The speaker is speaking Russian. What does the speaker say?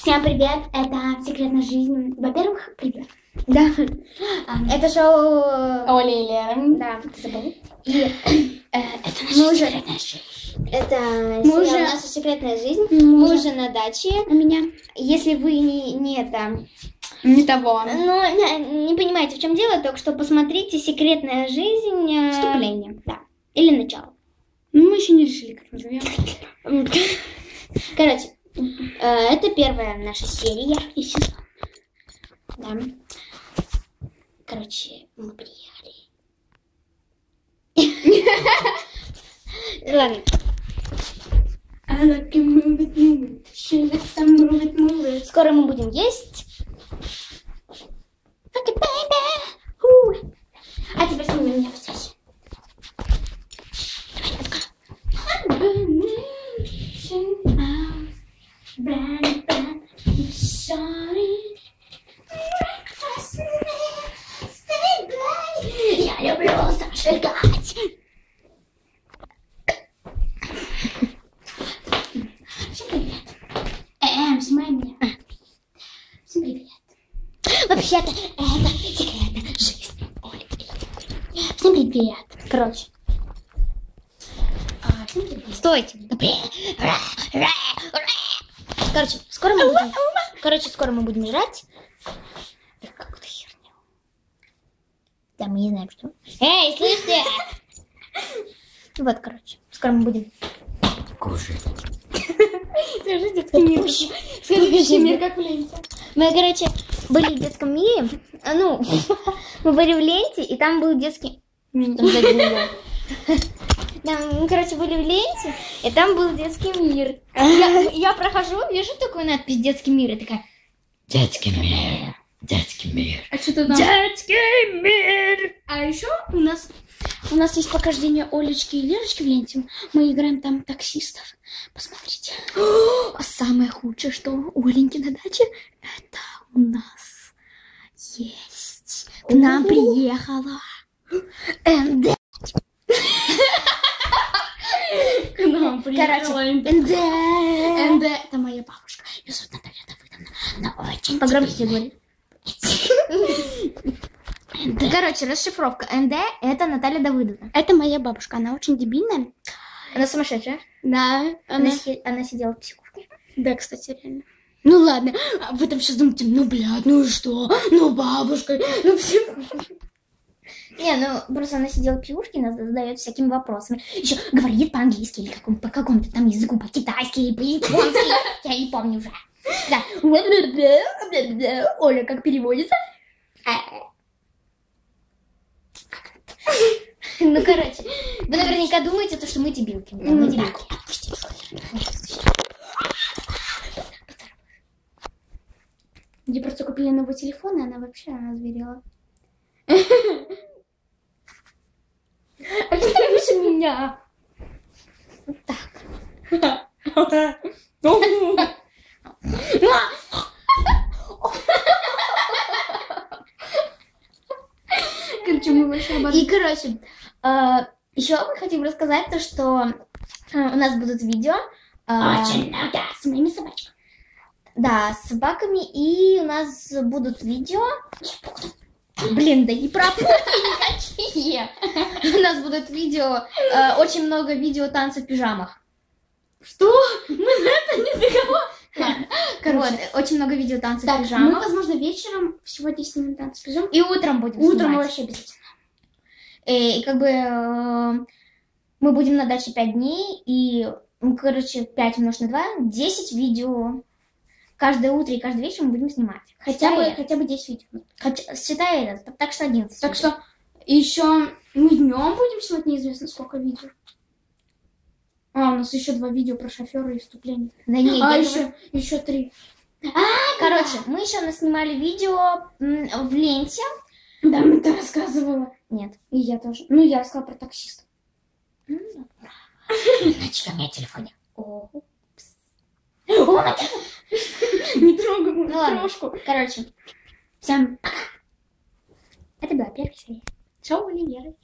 Всем привет, это «Секретная жизнь». Во-первых, привет. Да. Это шоу Оли и Леры. Да, ты забыл. И это наша секретная жизнь. Это наша секретная жизнь. Мы уже на даче. У меня. Если вы не того. Ну, не понимаете, в чем дело, только что посмотрите «Секретная жизнь». Вступление. Да. Или начало. Ну, мы еще не решили, как назовем. Короче, это первая наша серия и сезон. Да. Короче, мы приехали. Ладно. Скоро мы будем есть. А теперь сними меня здесь. Я люблю зажигать. Всем привет. Снимай меня. Всем привет. Вообще-то это секретная жизнь Оли. Всем привет. Короче. Всем привет. Стойте. Короче, скоро мы будем жрать. Какую-то херню. Да, мы не знаем, что. Эй, слышите? Вот, короче, скоро мы будем Кушать. Скажи детский мир. Следующий мир, как в ленте. Мы, короче, были в детском мире. Ну, мы были в ленте, и там был детский... Да, мы, короче, были в ленте, и там был детский мир. Я прохожу, вижу такую надпись «Детский мир», и такая... Детский мир. Детский мир. А что ты там? Детский мир! А еще у нас есть похождение Олечки и Лерочки в ленте. Мы играем там таксистов. Посмотрите. А самое худшее, что у Оленьки на даче, это у нас есть. К нам приехала НД. К нам приехала НД. НД. Это моя бабушка. Ее зовут Наталья Давыдовна. Она очень... Погромче тебе говори. Короче, расшифровка. НД — это Наталья Давыдовна. Это моя бабушка. Она очень дебильная. Она сумасшедшая. Да. Она сидела в психушке. Да, кстати, реально. Ну ладно. А вы там сейчас думаете, ну блядь, ну и что? Ну бабушка, ну психушка. Не, ну просто она сидела в психушке, нас задает всякими вопросами. Еще говорит по-английски или по какому-то там языку, по-китайски или по-японски. Я не помню уже. Да. Оля, как переводится? Ну, короче, вы наверняка думаете, что мы дебилки. Да, мы дебилки. Мне просто купили новый телефон, и она вообще озверела. А что ты выше меня? Вот так. Короче, мы вообще обожаем. И, короче, еще мы хотим рассказать то, что у нас будут видео. Очень много с моими собачками. Да, с собаками. И у нас будут видео. Блин, да не пропустите никакие. У нас будут видео, очень много видео танца в пижамах. Что? Мы на это не договаривались. Короче, очень много видео танца в пижамах. Мы, возможно, вечером сегодня снимем танцы в пижамах. И утром будем снимать. Утром вообще обязательно. И как бы мы будем на даче 5 дней. И, короче, 5 умножить на 2, 10 видео. Каждое утро и каждый вечер мы будем снимать. Хотя бы 10 видео. Считай это, так что 11. Так что еще мы днем будем снимать неизвестно сколько видео. У нас еще 2 видео про шофера и вступление. Да нет, еще 3. Короче, мы еще наснимали видео в ленте. Да, ты рассказывала. Нет. И я тоже. Ну, я рассказала про таксиста. Значит, у меня телефоне. Не трогай мою крошку. Короче, всем пока. Это была первая серия. Шоу Оли и Леры.